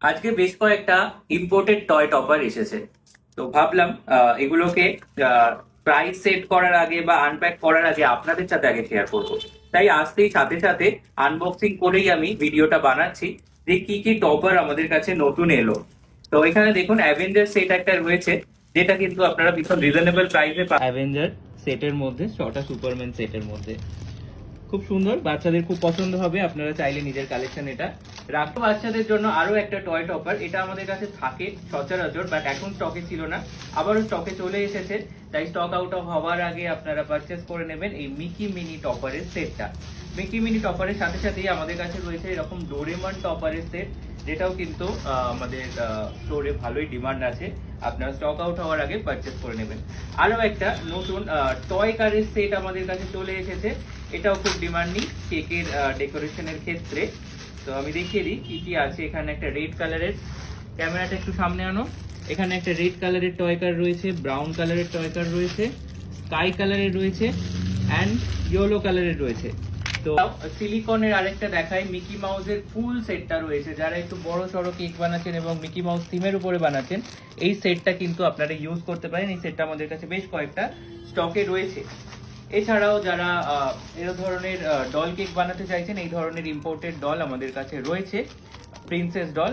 আজকে বেশ কয়েকটা ইম্পোর্টেড টয় টপার এসেছে। তো ভাবলাম এগুলোকে প্রাইস সেট করার আগে বা আনপ্যাক করার আগে আপনাদের সাথে আগে শেয়ার করবো। তাই আসতেই সাথে সাথে আনবক্সিং করেই আমি ভিডিওটা বানাচ্ছি যে কি কি টপার আমাদের কাছে নতুন এলো। তো এখানে দেখুন অ্যাভেঞ্জার সেট একটা রয়েছে, যেটা কিন্তু আপনারা ভীষণ রিজনেবল প্রাইসে অ্যাভেঞ্জার সেটের মধ্যে, ছটা সুপারম্যান সেটের মধ্যে খুব সুন্দর, বাচ্চাদের খুব পছন্দ হবে। আপনারা চাইলে নিজের কালেকশন এটা রাখতে। বাচ্চাদের জন্য আরো একটা টয় টপার, এটা আমাদের কাছে থাকে সচরাচর, বাট এখন স্টকে ছিল না, আবারও স্টকে চলে এসেছে। তাই স্টক আউট অফ হওয়ার আগে আপনারা পারচেস করে নেবেন এই মিকি মিনি টপারের সেটটা। মিকি মিনি টপারের সাথে সাথেই আমাদের কাছে রয়েছে এরকম ডোরেমন টপারের সেট, যেটাও কিন্তু আমাদের স্টোরে ভালোই ডিমান্ড আছে। আপনারা স্টক আউট হওয়ার আগে পারচেস করে নেবেন। আরো একটা নতুন টয় কারের সেট আমাদের কাছে চলে এসেছে, এটাও খুব ডিমান্ডিং কেকের ডেকোরেশনের ক্ষেত্রে। তো আমি দেখিয়ে দিই কি কি আছে। এখানে একটা রেড কালারের, ক্যামেরাটা একটু সামনে আনো, এখানে একটা রেড কালারের টয় কার রয়েছে, ব্রাউন কালারের টয় কার রয়েছে, স্কাই কালারের রয়েছে, অ্যান্ড ইয়েলো কালারের রয়েছে। তো সিলিকনের আরেকটা দেখাই, মিকি মাউসের ফুল সেটটা রয়েছে। যারা একটু বড় সড়ো কেক বানাচ্ছেন এবং মিকি মাউস থিমের উপরে বানাচ্ছেন, এই সেটটা কিন্তু আপনারা ইউজ করতে পারেন। এই সেটটা আমাদের কাছে বেশ কয়েকটা স্টকে রয়েছে। এছাড়াও যারা এর ধরনের ডল কেক বানাতে চাইছেন, এই ধরনের ইম্পোর্টেড ডল আমাদের কাছে রয়েছে, প্রিন্সেস ডল।